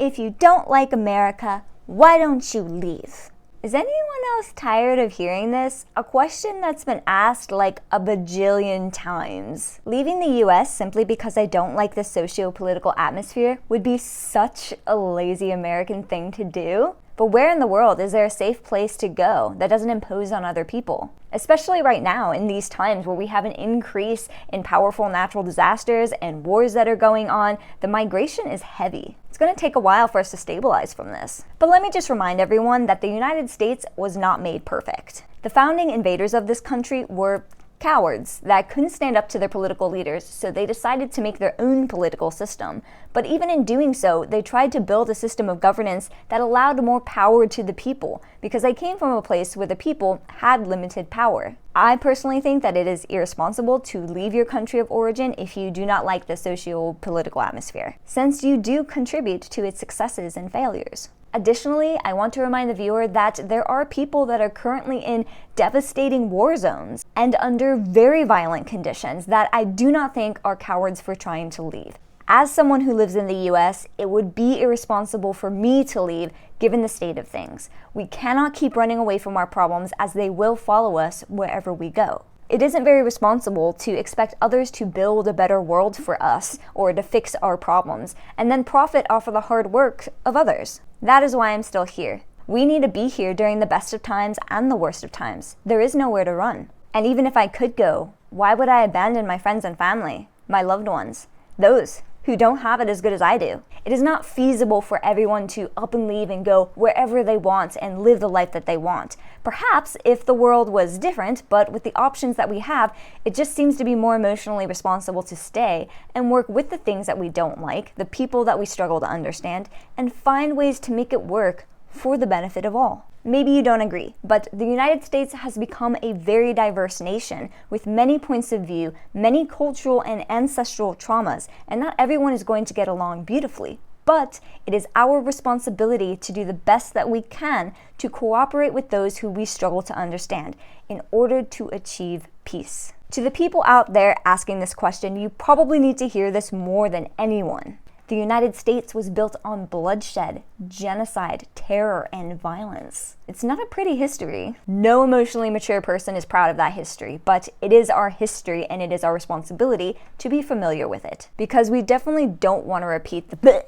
If you don't like America, why don't you leave? Is anyone else tired of hearing this? A question that's been asked like a bajillion times. Leaving the US simply because I don't like the socio-political atmosphere would be such a lazy American thing to do. But where in the world is there a safe place to go that doesn't impose on other people? Especially right now in these times where we have an increase in powerful natural disasters and wars that are going on, the migration is heavy. It's going to take a while for us to stabilize from this. But let me just remind everyone that the United States was not made perfect. The founding invaders of this country were cowards that couldn't stand up to their political leaders, so they decided to make their own political system. But even in doing so, they tried to build a system of governance that allowed more power to the people, because they came from a place where the people had limited power. I personally think that it is irresponsible to leave your country of origin if you do not like the socio-political atmosphere, since you do contribute to its successes and failures. Additionally, I want to remind the viewer that there are people that are currently in devastating war zones and under very violent conditions that I do not think are cowards for trying to leave. As someone who lives in the US, it would be irresponsible for me to leave given the state of things. We cannot keep running away from our problems as they will follow us wherever we go. It isn't very responsible to expect others to build a better world for us or to fix our problems and then profit off of the hard work of others. That is why I'm still here. We need to be here during the best of times and the worst of times. There is nowhere to run. And even if I could go, why would I abandon my friends and family, my loved ones, those who don't have it as good as I do? It is not feasible for everyone to up and leave and go wherever they want and live the life that they want. Perhaps if the world was different, but with the options that we have, it just seems to be more emotionally responsible to stay and work with the things that we don't like, the people that we struggle to understand, and find ways to make it work for the benefit of all. Maybe you don't agree, but the United States has become a very diverse nation with many points of view, many cultural and ancestral traumas, and not everyone is going to get along beautifully. But it is our responsibility to do the best that we can to cooperate with those who we struggle to understand in order to achieve peace. To the people out there asking this question, you probably need to hear this more than anyone. The United States was built on bloodshed, genocide, terror, and violence. It's not a pretty history. No emotionally mature person is proud of that history, but it is our history and it is our responsibility to be familiar with it. Because we definitely don't want to repeat the bleh.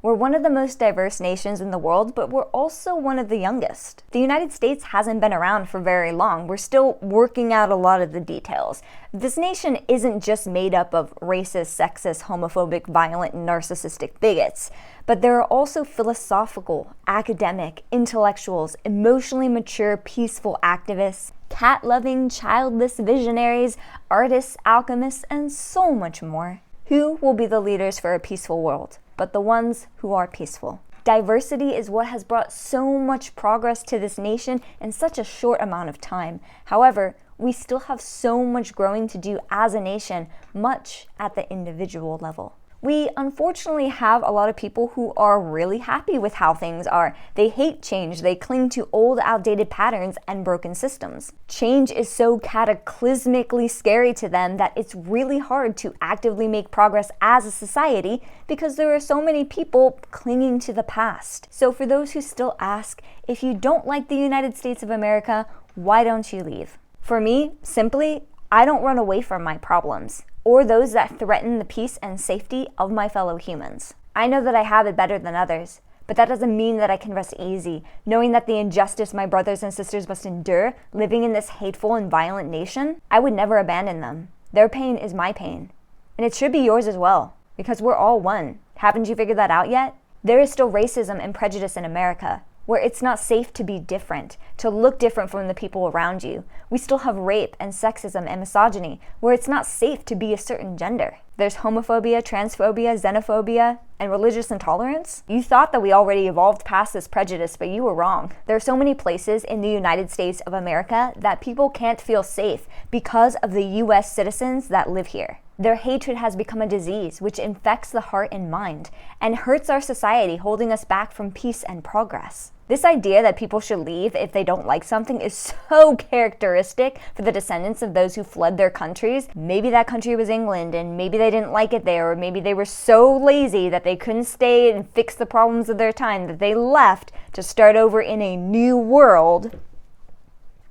We're one of the most diverse nations in the world, but we're also one of the youngest. The United States hasn't been around for very long. We're still working out a lot of the details. This nation isn't just made up of racist, sexist, homophobic, violent, and narcissistic bigots, but there are also philosophical, academic, intellectuals, emotionally mature, peaceful activists, cat-loving, childless visionaries, artists, alchemists, and so much more. Who will be the leaders for a peaceful world? But the ones who are peaceful. Diversity is what has brought so much progress to this nation in such a short amount of time. However, we still have so much growing to do as a nation, much at the individual level. We unfortunately have a lot of people who are really happy with how things are. They hate change. They cling to old, outdated patterns and broken systems. Change is so cataclysmically scary to them that it's really hard to actively make progress as a society because there are so many people clinging to the past. So for those who still ask, if you don't like the United States of America, why don't you leave? For me, simply, I don't run away from my problems or those that threaten the peace and safety of my fellow humans. I know that I have it better than others, but that doesn't mean that I can rest easy, knowing that the injustice my brothers and sisters must endure living in this hateful and violent nation. I would never abandon them. Their pain is my pain, and it should be yours as well, because we're all one. Haven't you figured that out yet? There is still racism and prejudice in America, where it's not safe to be different, to look different from the people around you. We still have rape and sexism and misogyny, where it's not safe to be a certain gender. There's homophobia, transphobia, xenophobia, and religious intolerance. You thought that we already evolved past this prejudice, but you were wrong. There are so many places in the United States of America that people can't feel safe because of the US citizens that live here. Their hatred has become a disease which infects the heart and mind and hurts our society, holding us back from peace and progress. This idea that people should leave if they don't like something is so characteristic for the descendants of those who fled their countries. Maybe that country was England and maybe they didn't like it there, or maybe they were so lazy that they couldn't stay and fix the problems of their time that they left to start over in a new world,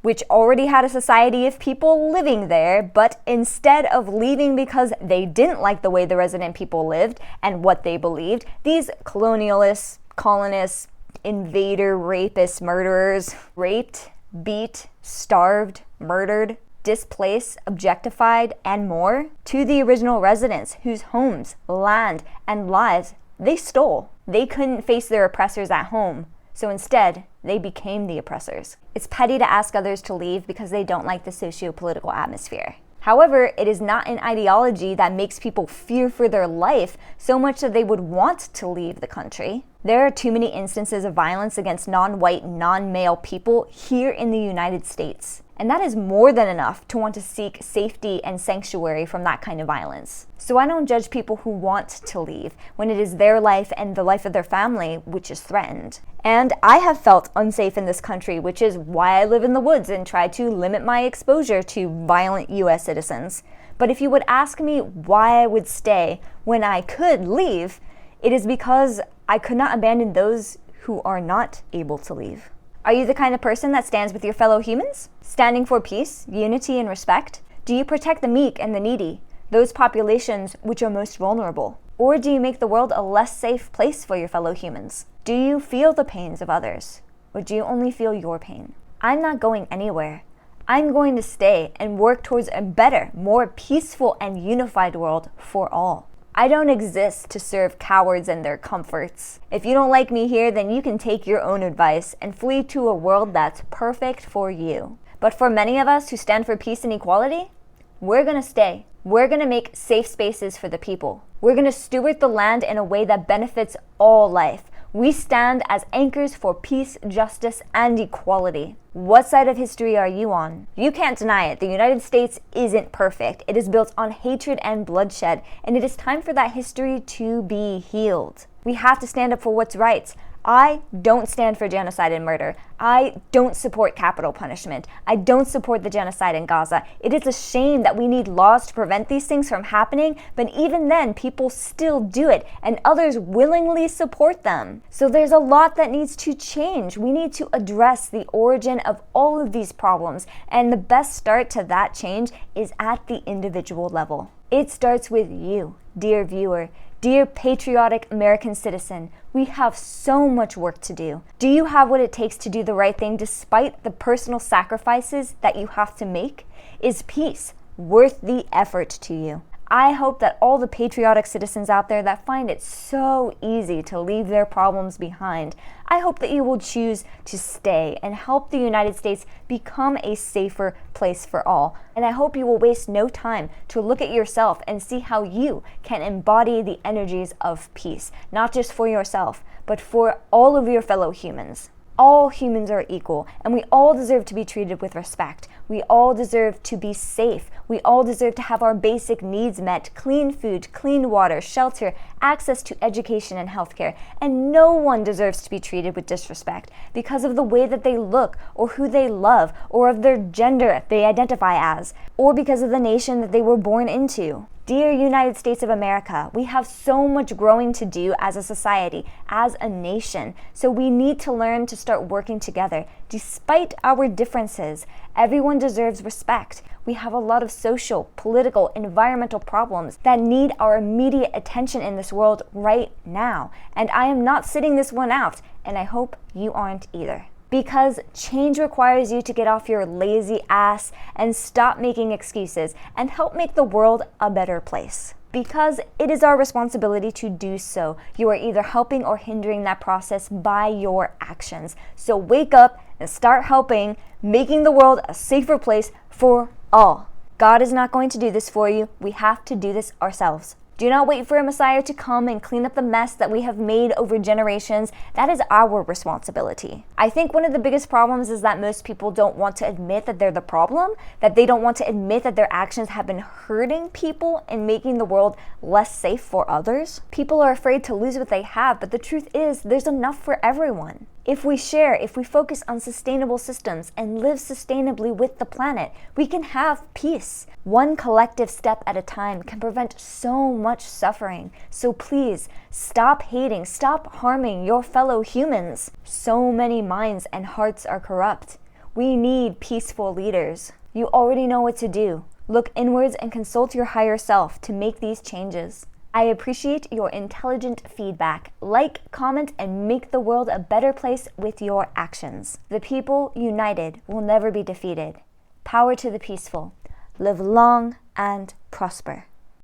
which already had a society of people living there, but instead of leaving because they didn't like the way the resident people lived and what they believed, these colonialists, colonists, invader, rapists, murderers, raped, beat, starved, murdered, displaced, objectified, and more, to the original residents whose homes, land, and lives they stole. They couldn't face their oppressors at home, so instead, they became the oppressors. It's petty to ask others to leave because they don't like the socio-political atmosphere. However, it is not an ideology that makes people fear for their life so much that they would want to leave the country. There are too many instances of violence against non-white, non-male people here in the United States. And that is more than enough to want to seek safety and sanctuary from that kind of violence. So I don't judge people who want to leave when it is their life and the life of their family which is threatened. And I have felt unsafe in this country, which is why I live in the woods and try to limit my exposure to violent US citizens. But if you would ask me why I would stay when I could leave, it is because I could not abandon those who are not able to leave. Are you the kind of person that stands with your fellow humans, standing for peace, unity, and respect? Do you protect the meek and the needy, those populations which are most vulnerable? Or do you make the world a less safe place for your fellow humans? Do you feel the pains of others, or do you only feel your pain? I'm not going anywhere. I'm going to stay and work towards a better, more peaceful, and unified world for all. I don't exist to serve cowards and their comforts. If you don't like me here, then you can take your own advice and flee to a world that's perfect for you. But for many of us who stand for peace and equality, we're gonna stay. We're gonna make safe spaces for the people. We're gonna steward the land in a way that benefits all life. We stand as anchors for peace, justice, and equality. What side of history are you on? You can't deny it. The United States isn't perfect. It is built on hatred and bloodshed, and it is time for that history to be healed. We have to stand up for what's right. I don't stand for genocide and murder. I don't support capital punishment. I don't support the genocide in Gaza. It is a shame that we need laws to prevent these things from happening, but even then, people still do it, and others willingly support them. So there's a lot that needs to change. We need to address the origin of all of these problems, and the best start to that change is at the individual level. It starts with you, dear viewer. Dear patriotic American citizen, we have so much work to do. Do you have what it takes to do the right thing despite the personal sacrifices that you have to make? Is peace worth the effort to you? I hope that all the patriotic citizens out there that find it so easy to leave their problems behind, I hope that you will choose to stay and help the United States become a safer place for all. And I hope you will waste no time to look at yourself and see how you can embody the energies of peace, not just for yourself, but for all of your fellow humans. All humans are equal, and we all deserve to be treated with respect. We all deserve to be safe. We all deserve to have our basic needs met: clean food, clean water, shelter, access to education and healthcare. And no one deserves to be treated with disrespect because of the way that they look, or who they love, or of their gender they identify as, or because of the nation that they were born into. Dear United States of America, we have so much growing to do as a society, as a nation, so we need to learn to start working together. Despite our differences, everyone deserves respect. We have a lot of social, political, environmental problems that need our immediate attention in this world right now. And I am not sitting this one out, and I hope you aren't either. Because change requires you to get off your lazy ass and stop making excuses and help make the world a better place. Because it is our responsibility to do so. You are either helping or hindering that process by your actions. So wake up and start helping, making the world a safer place for all. God is not going to do this for you. We have to do this ourselves. Do not wait for a Messiah to come and clean up the mess that we have made over generations. That is our responsibility. I think one of the biggest problems is that most people don't want to admit that they're the problem, that they don't want to admit that their actions have been hurting people and making the world less safe for others. People are afraid to lose what they have, but the truth is there's enough for everyone. If we share, if we focus on sustainable systems and live sustainably with the planet, we can have peace. One collective step at a time can prevent so much suffering. So please, stop hating, stop harming your fellow humans. So many minds and hearts are corrupt. We need peaceful leaders. You already know what to do. Look inwards and consult your higher self to make these changes. I appreciate your intelligent feedback. Like, comment, and make the world a better place with your actions. The people united will never be defeated. Power to the peaceful. Live long and prosper.